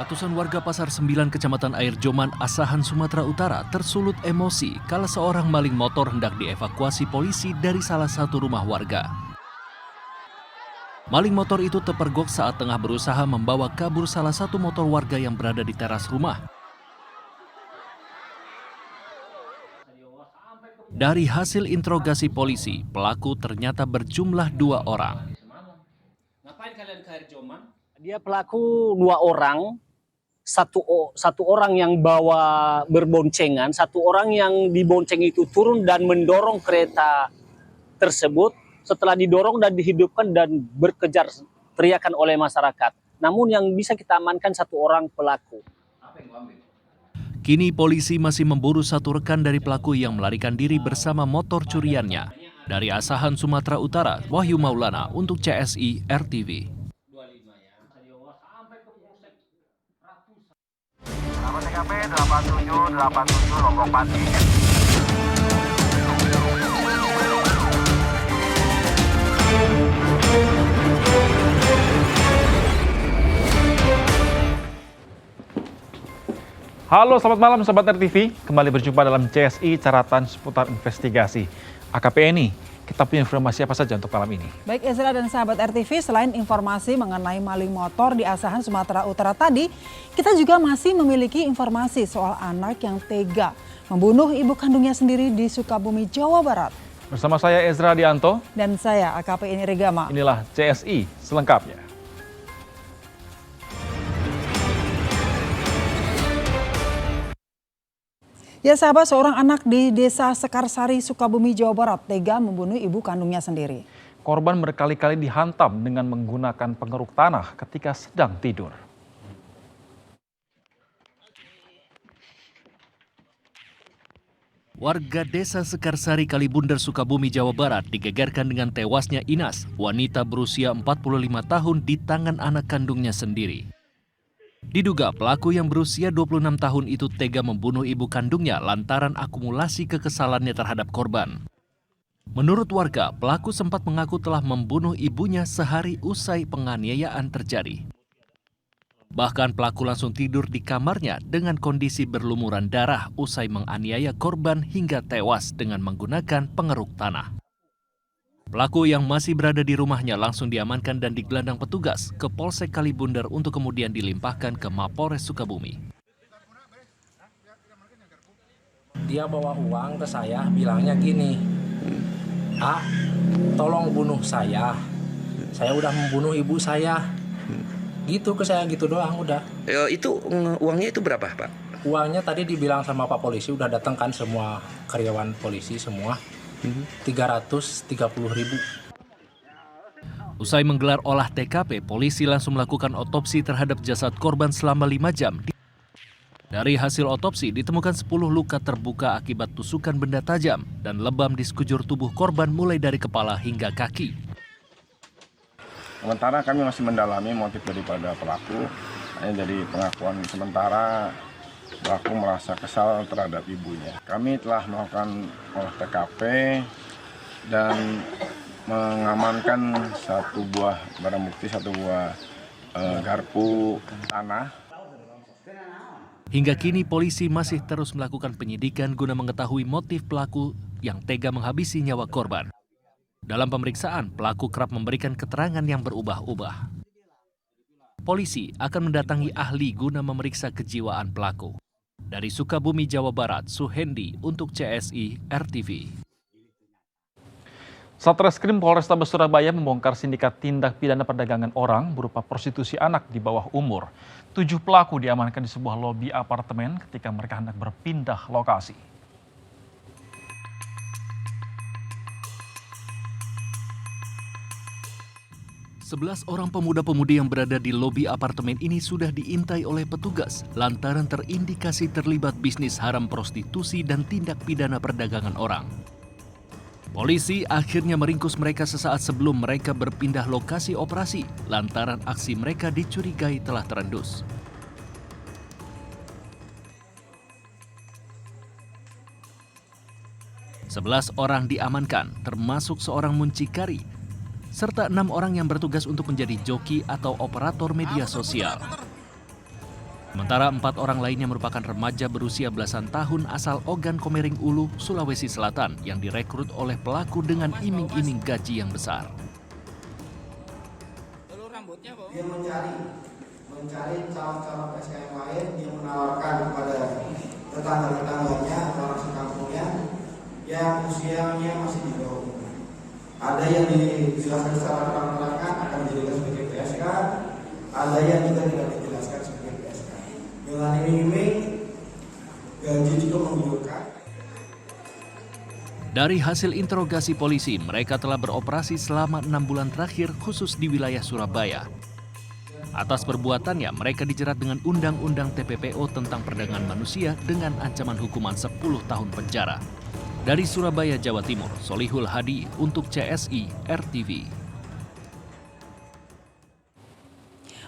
Ratusan warga Pasar 9 Kecamatan Air Joman, Asahan, Sumatera Utara tersulut emosi kala seorang maling motor hendak dievakuasi polisi dari salah satu rumah warga. Maling motor itu terpergok saat tengah berusaha membawa kabur salah satu motor warga yang berada di teras rumah. Dari hasil interogasi polisi, pelaku ternyata berjumlah 2 orang. Ngapain kalian ke Air Joman? Dia pelaku 2 orang, satu orang yang bawa berboncengan, satu orang yang dibonceng itu turun dan mendorong kereta tersebut. Setelah didorong dan dihidupkan dan berkejar teriakan oleh masyarakat. Namun yang bisa kita amankan 1 orang pelaku. Kini polisi masih memburu satu rekan dari pelaku yang melarikan diri bersama motor curiannya. Dari Asahan, Sumatera Utara, Wahyu Maulana untuk CSI RTV. TKP 8787 Lombok Pati. Halo, selamat malam Sobat RTV. Kembali berjumpa dalam CSI Caratan Seputar Investigasi. AKP kita punya informasi apa saja untuk malam ini? Baik Ezra dan sahabat RTV, selain informasi mengenai maling motor di Asahan, Sumatera Utara tadi, kita juga masih memiliki informasi soal anak yang tega membunuh ibu kandungnya sendiri di Sukabumi, Jawa Barat. Bersama saya Ezra Dianto. Dan saya AKP Regama. Inilah CSI selengkapnya. Ya sahabat, seorang anak di Desa Sekarsari, Sukabumi, Jawa Barat tega membunuh ibu kandungnya sendiri. Korban berkali-kali dihantam dengan menggunakan pengeruk tanah ketika sedang tidur. Warga Desa Sekarsari, Kalibundar, Sukabumi, Jawa Barat digegerkan dengan tewasnya Inas, wanita berusia 45 tahun di tangan anak kandungnya sendiri. Diduga pelaku yang berusia 26 tahun itu tega membunuh ibu kandungnya lantaran akumulasi kekesalannya terhadap korban. Menurut warga, pelaku sempat mengaku telah membunuh ibunya sehari usai penganiayaan terjadi. Bahkan pelaku langsung tidur di kamarnya dengan kondisi berlumuran darah usai menganiaya korban hingga tewas dengan menggunakan pengeruk tanah. Pelaku yang masih berada di rumahnya langsung diamankan dan digelandang petugas ke Polsek Kalibundar untuk kemudian dilimpahkan ke Mapolres Sukabumi. Dia bawa uang ke saya, bilangnya gini, "Ah, tolong bunuh saya udah membunuh ibu saya." Gitu ke saya, gitu doang udah. Itu uangnya itu berapa, Pak? Uangnya tadi dibilang sama Pak Polisi, udah datang kan semua karyawan polisi semua. 330.000. Usai menggelar olah TKP, polisi langsung melakukan otopsi terhadap jasad korban selama 5 jam. Dari hasil otopsi ditemukan 10 luka terbuka akibat tusukan benda tajam dan lebam di sekujur tubuh korban mulai dari kepala hingga kaki. Sementara kami masih mendalami motif daripada pelaku. Jadi pengakuan sementara pelaku merasa kesal terhadap ibunya. Kami telah melakukan olah TKP dan mengamankan 1 buah barang bukti, 1 buah garpu tanah. Hingga kini polisi masih terus melakukan penyidikan guna mengetahui motif pelaku yang tega menghabisi nyawa korban. Dalam pemeriksaan, pelaku kerap memberikan keterangan yang berubah-ubah. Polisi akan mendatangi ahli guna memeriksa kejiwaan pelaku. Dari Sukabumi, Jawa Barat, Suhendi untuk CSI RTV. Satreskrim Polrestabes Surabaya membongkar sindikat tindak pidana perdagangan orang berupa prostitusi anak di bawah umur. 7 pelaku diamankan di sebuah lobi apartemen ketika mereka hendak berpindah lokasi. Sebelas orang pemuda-pemudi yang berada di lobi apartemen ini sudah diintai oleh petugas lantaran terindikasi terlibat bisnis haram prostitusi dan tindak pidana perdagangan orang. Polisi akhirnya meringkus mereka sesaat sebelum mereka berpindah lokasi operasi lantaran aksi mereka dicurigai telah terendus. Sebelas orang diamankan, termasuk seorang muncikari, serta 6 orang yang bertugas untuk menjadi joki atau operator media sosial. Sementara 4 orang lainnya merupakan remaja berusia belasan tahun asal Ogan Komering Ulu, Sulawesi Selatan yang direkrut oleh pelaku dengan iming-iming gaji yang besar. Dia mencari calon-calon PSK yang lain yang menawarkan kepada tetangga-tetangganya, orang sekampungnya yang usianya masih di bawah umur. Ada yang dijelaskan secara terang-terangan akan dijadikan sebagai PSK, ada yang juga tidak dijelaskan sebagai PSK. Dengan iming-iming gaji juga menunjukkan. Dari hasil interogasi polisi, mereka telah beroperasi selama 6 bulan terakhir khusus di wilayah Surabaya. Atas perbuatannya, mereka dijerat dengan Undang-Undang TPPO tentang perdagangan manusia dengan ancaman hukuman 10 tahun penjara. Dari Surabaya, Jawa Timur, Solihul Hadi untuk CSI RTV.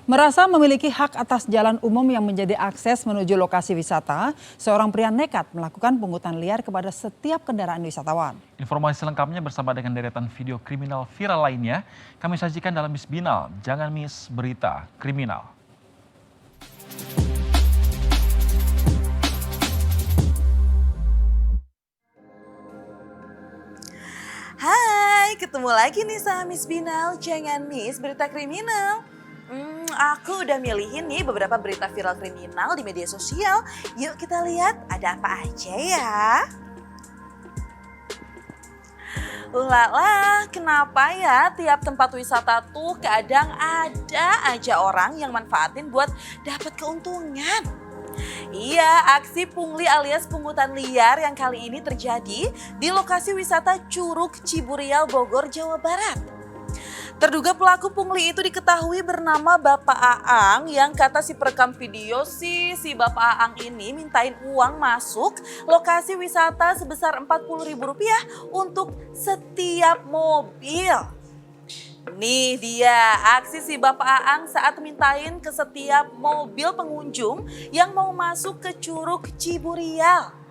Merasa memiliki hak atas jalan umum yang menjadi akses menuju lokasi wisata, seorang pria nekat melakukan pungutan liar kepada setiap kendaraan wisatawan. Informasi selengkapnya bersama dengan deretan video kriminal viral lainnya, kami sajikan dalam Miss Binal. Jangan miss berita kriminal. Hai, ketemu lagi nih sama Miss Binal. Jangan miss berita kriminal. Aku udah milihin nih beberapa berita viral kriminal di media sosial. Yuk kita lihat ada apa aja ya. Ulala, kenapa ya tiap tempat wisata tuh kadang ada aja orang yang manfaatin buat dapat keuntungan. Iya, aksi pungli alias pungutan liar yang kali ini terjadi di lokasi wisata Curug Ciburial, Bogor, Jawa Barat. Terduga pelaku pungli itu diketahui bernama Bapak Aang yang kata si perekam video si Bapak Aang ini mintain uang masuk lokasi wisata sebesar Rp40.000 untuk setiap mobil. Nih dia aksi si Bapak Aang saat mintain ke setiap mobil pengunjung yang mau masuk ke Curug Ciburial.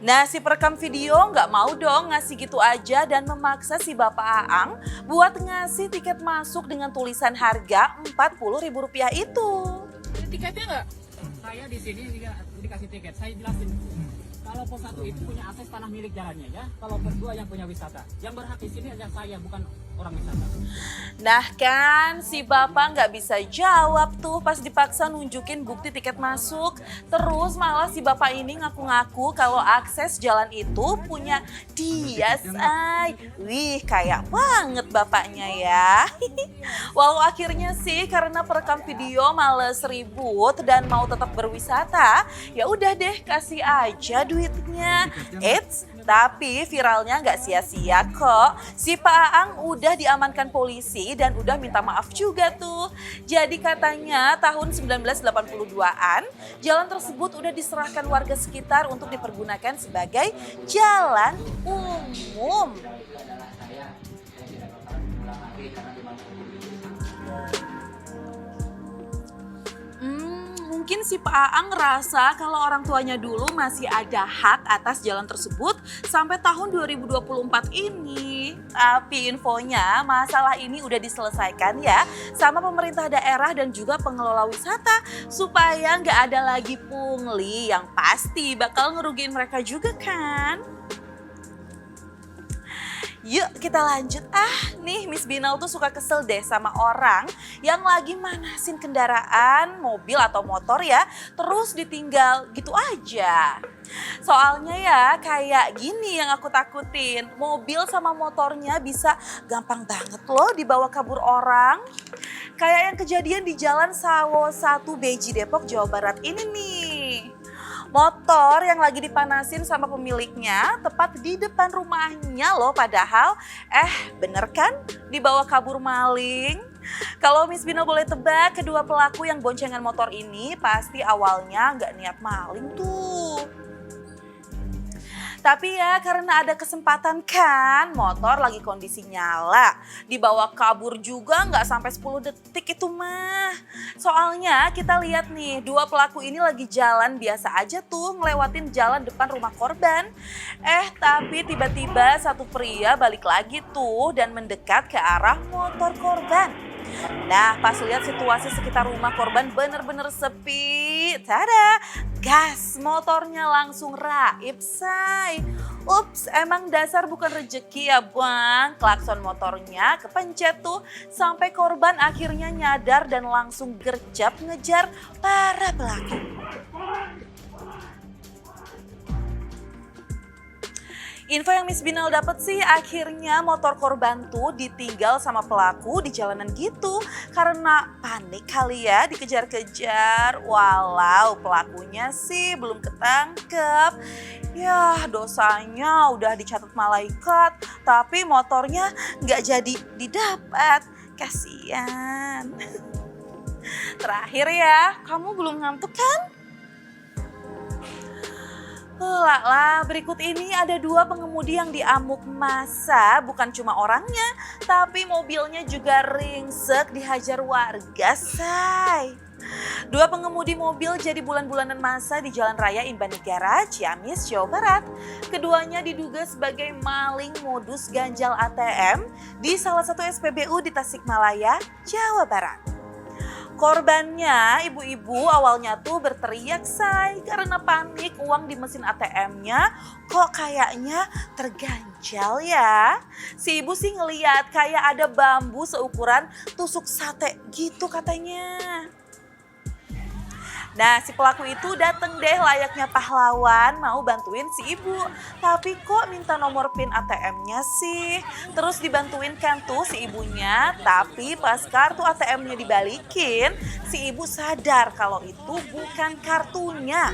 Nah si perekam video nggak mau dong ngasih gitu aja dan memaksa si Bapak Aang buat ngasih tiket masuk dengan tulisan harga Rp40.000 itu. Tiketnya nggak? Saya di sini dikasih tiket, saya jelasin. Kalau pos 1 itu punya akses tanah milik jalannya ya, kalau pos 2 yang punya wisata. Yang berhak di sini hanya saya, bukan orang wisata. Nah kan si Bapak nggak bisa jawab tuh pas dipaksa nunjukin bukti tiket masuk. Terus malah si Bapak ini ngaku-ngaku kalau akses jalan itu punya dia, say. Wih kayak banget bapaknya ya. Walau akhirnya sih karena perekam video males ribut dan mau tetap berwisata, ya udah deh kasih aja duitnya. Eits, tapi viralnya nggak sia-sia kok. Si Pak Aang udah diamankan polisi dan udah minta maaf juga tuh. Jadi katanya tahun 1982-an jalan tersebut udah diserahkan warga sekitar untuk dipergunakan sebagai jalan umum. Mungkin si Pak Aang ngerasa kalau orang tuanya dulu masih ada hak atas jalan tersebut sampai tahun 2024 ini. Tapi infonya masalah ini udah diselesaikan ya sama pemerintah daerah dan juga pengelola wisata supaya nggak ada lagi pungli yang pasti bakal ngerugiin mereka juga kan. Yuk kita lanjut. Nih Miss Binal tuh suka kesel deh sama orang yang lagi manasin kendaraan, mobil atau motor ya, terus ditinggal gitu aja. Soalnya ya kayak gini yang aku takutin, mobil sama motornya bisa gampang banget loh dibawa kabur orang. Kayak yang kejadian di Jalan Sawo 1 Beji Depok, Jawa Barat ini nih. Motor yang lagi dipanasin sama pemiliknya tepat di depan rumahnya loh, padahal bener kan dibawa kabur maling. Kalau Miss Binal boleh tebak, kedua pelaku yang boncengan motor ini pasti awalnya nggak niat maling tuh. Tapi ya karena ada kesempatan kan, motor lagi kondisi nyala, dibawa kabur juga nggak sampai 10 detik itu mah. Soalnya kita lihat nih, dua pelaku ini lagi jalan biasa aja tuh ngelewatin jalan depan rumah korban. Tapi tiba-tiba satu pria balik lagi tuh dan mendekat ke arah motor korban. Nah, pas lihat situasi sekitar rumah korban bener-bener sepi, tada, gas motornya langsung raib, say. Ups, emang dasar bukan rejeki ya bang. Klakson motornya kepencet tuh sampai korban akhirnya nyadar dan langsung gercep ngejar para pelaku. Info yang Miss Binal dapat sih akhirnya motor korban tuh ditinggal sama pelaku di jalanan gitu. Karena panik kali ya dikejar-kejar. Walau pelakunya sih belum ketangkep. Ya dosanya udah dicatat malaikat. Tapi motornya nggak jadi didapat. Kasian. Terakhir ya, kamu belum ngantuk kan? Lah, berikut ini ada 2 pengemudi yang diamuk massa, bukan cuma orangnya, tapi mobilnya juga ringsek dihajar warga, say. 2 pengemudi mobil jadi bulan-bulanan massa di Jalan Raya Imbanegara, Ciamis, Jawa Barat. Keduanya diduga sebagai maling modus ganjal ATM di salah satu SPBU di Tasikmalaya, Jawa Barat. Korbannya, ibu-ibu awalnya tuh berteriak, say, karena panik uang di mesin ATM-nya kok kayaknya terganjal ya. Si ibu sih ngeliat kayak ada bambu seukuran tusuk sate gitu katanya. Nah, si pelaku itu dateng deh layaknya pahlawan mau bantuin si ibu. Tapi kok minta nomor PIN ATM-nya sih? Terus dibantuin kan tuh si ibunya. Tapi pas kartu ATM-nya dibalikin, si ibu sadar kalau itu bukan kartunya.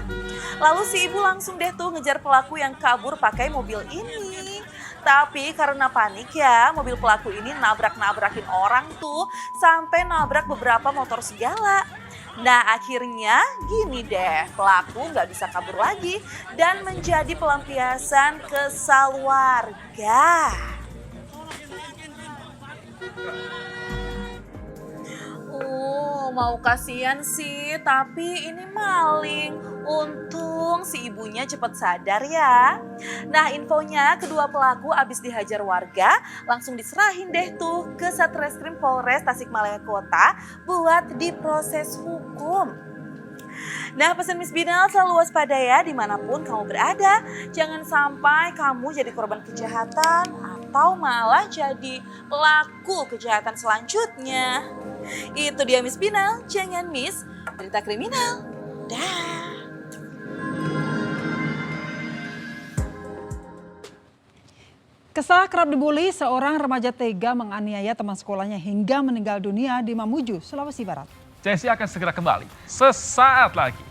Lalu si ibu langsung deh tuh ngejar pelaku yang kabur pakai mobil ini. Tapi karena panik ya, mobil pelaku ini nabrak-nabrakin orang tuh sampai nabrak beberapa motor segala. Nah akhirnya gini deh, pelaku nggak bisa kabur lagi dan menjadi pelampiasan kesal warga. Mau kasihan sih, tapi ini maling. Untung si ibunya cepat sadar ya. Nah infonya kedua pelaku abis dihajar warga langsung diserahin deh tuh ke Satreskrim Polres Tasikmalaya Kota buat diproses hukum. Nah pesan Miss Binal selalu waspada ya dimanapun kamu berada. Jangan sampai kamu jadi korban kejahatan atau malah jadi pelaku kejahatan selanjutnya. Itu dia Miss Binal, jangan miss berita kriminal. Dah. Kesal kerap dibully, seorang remaja tega menganiaya teman sekolahnya hingga meninggal dunia di Mamuju, Sulawesi Barat. Cesi akan segera kembali sesaat lagi.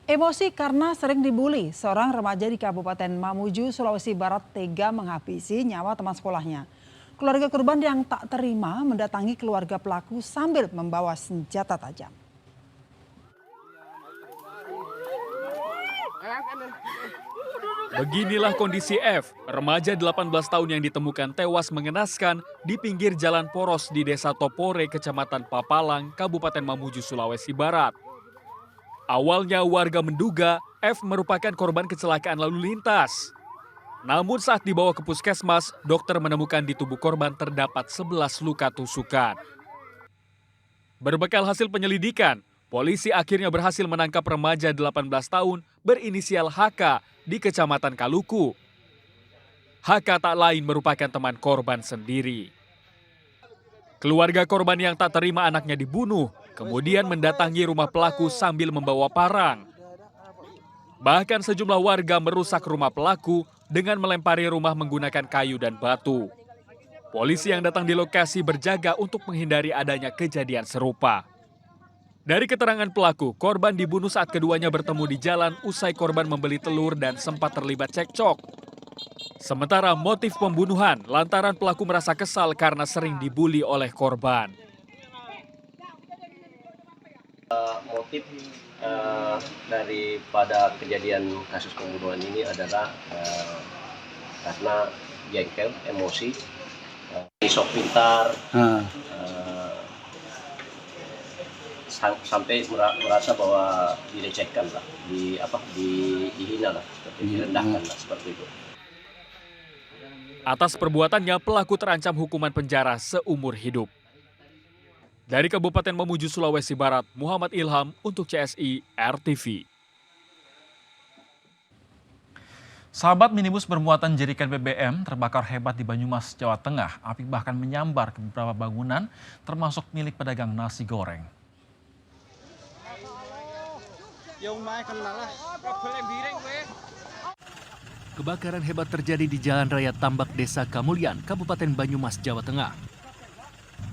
Emosi karena sering dibully, seorang remaja di Kabupaten Mamuju, Sulawesi Barat tega menghabisi nyawa teman sekolahnya. Keluarga korban yang tak terima mendatangi keluarga pelaku sambil membawa senjata tajam. Beginilah kondisi F, remaja 18 tahun yang ditemukan tewas mengenaskan di pinggir jalan poros di Desa Topore, Kecamatan Papalang, Kabupaten Mamuju, Sulawesi Barat. Awalnya warga menduga F merupakan korban kecelakaan lalu lintas. Namun saat dibawa ke puskesmas, dokter menemukan di tubuh korban terdapat 11 luka tusukan. Berbekal hasil penyelidikan, polisi akhirnya berhasil menangkap remaja 18 tahun berinisial HK di Kecamatan Kaluku. HK tak lain merupakan teman korban sendiri. Keluarga korban yang tak terima anaknya dibunuh, kemudian mendatangi rumah pelaku sambil membawa parang. Bahkan sejumlah warga merusak rumah pelaku dengan melempari rumah menggunakan kayu dan batu. Polisi yang datang di lokasi berjaga untuk menghindari adanya kejadian serupa. Dari keterangan pelaku, korban dibunuh saat keduanya bertemu di jalan usai korban membeli telur dan sempat terlibat cekcok. Sementara motif pembunuhan lantaran pelaku merasa kesal karena sering dibully oleh korban. Motif daripada kejadian kasus pembunuhan ini adalah karena jengkel, emosi, sok pintar, sampai merasa bahwa dilecehkan lah, dihina lah, direndahkan lah, seperti itu. Atas perbuatannya, pelaku terancam hukuman penjara seumur hidup. Dari Kabupaten Mamuju, Sulawesi Barat, Muhammad Ilham untuk CSI RTV. Sahabat, minibus bermuatan jerikan BBM terbakar hebat di Banyumas, Jawa Tengah. Api bahkan menyambar ke beberapa bangunan, termasuk milik pedagang nasi goreng. Kebakaran hebat terjadi di Jalan Raya Tambak, Desa Kamulyan, Kabupaten Banyumas, Jawa Tengah.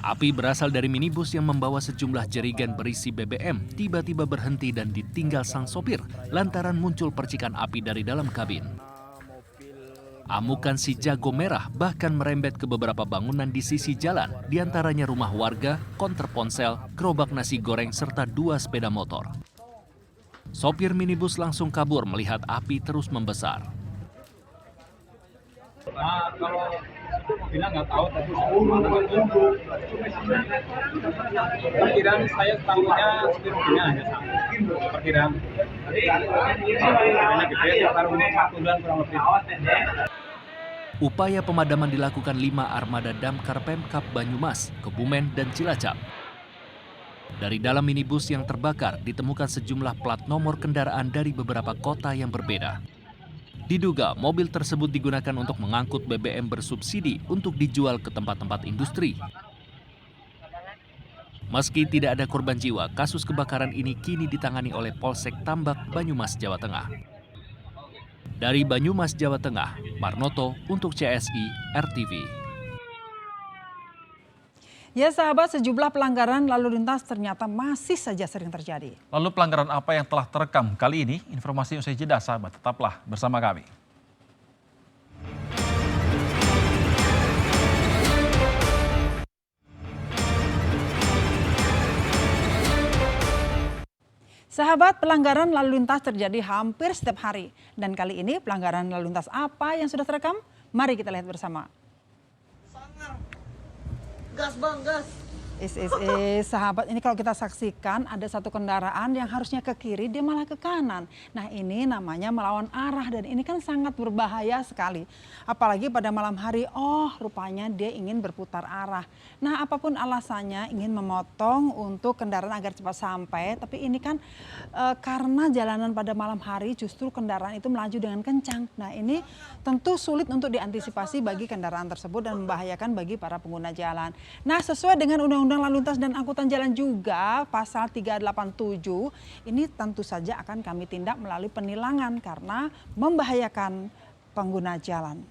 Api berasal dari minibus yang membawa sejumlah jerigen berisi BBM, tiba-tiba berhenti dan ditinggal sang sopir lantaran muncul percikan api dari dalam kabin. Amukan si jago merah bahkan merembet ke beberapa bangunan di sisi jalan, diantaranya rumah warga, konter ponsel, gerobak nasi goreng, serta 2 sepeda motor. Sopir minibus langsung kabur melihat api terus membesar. Kalau itu bilang nggak tahu, tapi perkiraan saya tahunya setirnya hanya sama. Perkiraan gede, sekitar 1 bulan kurang lebih. Upaya pemadaman dilakukan 5 armada damkar Pemkab Banyumas, Kebumen, dan Cilacap. Dari dalam minibus yang terbakar ditemukan sejumlah plat nomor kendaraan dari beberapa kota yang berbeda. Diduga mobil tersebut digunakan untuk mengangkut BBM bersubsidi untuk dijual ke tempat-tempat industri. Meski tidak ada korban jiwa, kasus kebakaran ini kini ditangani oleh Polsek Tambak, Banyumas, Jawa Tengah. Dari Banyumas, Jawa Tengah, Marnoto untuk CSI RTV. Ya sahabat, sejumlah pelanggaran lalu lintas ternyata masih saja sering terjadi. Lalu pelanggaran apa yang telah terekam kali ini? Informasi usai jeda, sahabat. Tetaplah bersama kami. Sahabat, pelanggaran lalu lintas terjadi hampir setiap hari. Dan kali ini pelanggaran lalu lintas apa yang sudah terekam? Mari kita lihat bersama. Gas bang, gas. Sahabat, ini kalau kita saksikan ada satu kendaraan yang harusnya ke kiri, dia malah ke kanan. Nah ini namanya melawan arah dan ini kan sangat berbahaya sekali. Apalagi pada malam hari, rupanya dia ingin berputar arah. Nah apapun alasannya ingin memotong untuk kendaraan agar cepat sampai. Tapi ini kan karena jalanan pada malam hari justru kendaraan itu melaju dengan kencang. Nah ini tentu sulit untuk diantisipasi bagi kendaraan tersebut dan membahayakan bagi para pengguna jalan. Nah sesuai dengan Undang-Undang Lalu Lintas dan Angkutan Jalan juga pasal 387 ini tentu saja akan kami tindak melalui penilangan karena membahayakan pengguna jalan.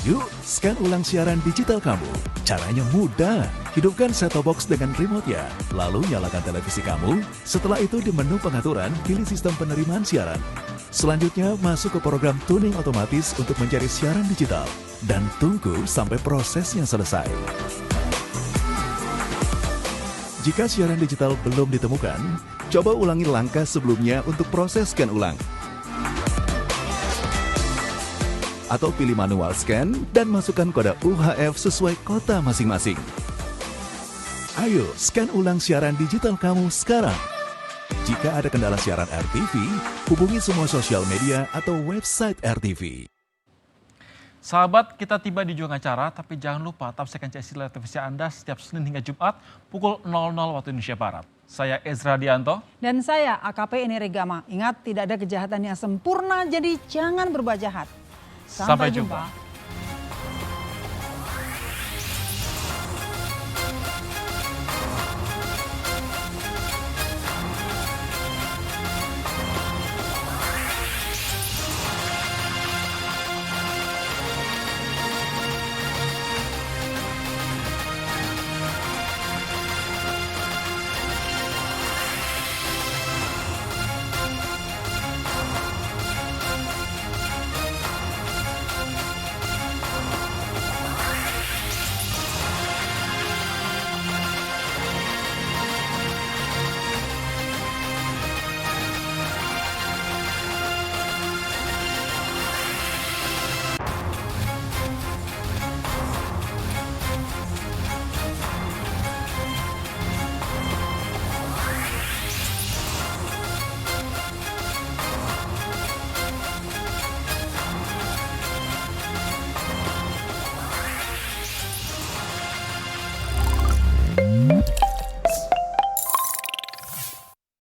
Yuk, scan ulang siaran digital kamu. Caranya mudah. Hidupkan set-top box dengan remote-nya. Lalu nyalakan televisi kamu. Setelah itu di menu pengaturan, pilih sistem penerimaan siaran. Selanjutnya, masuk ke program tuning otomatis untuk mencari siaran digital. Dan tunggu sampai prosesnya selesai. Jika siaran digital belum ditemukan, coba ulangi langkah sebelumnya untuk proses scan ulang. Atau pilih manual scan dan masukkan kode UHF sesuai kota masing-masing. Ayo, scan ulang siaran digital kamu sekarang. Jika ada kendala siaran RTV, hubungi semua sosial media atau website RTV. Sahabat, kita tiba di ujung acara, tapi jangan lupa tetap saksikan CSI Live Televisi Anda setiap Senin hingga Jumat pukul 00 waktu Indonesia Barat. Saya Ezra Dianto. Dan saya AKP Eni Regama. Ingat, tidak ada kejahatan yang sempurna, jadi jangan berbuat jahat. Sampai jumpa.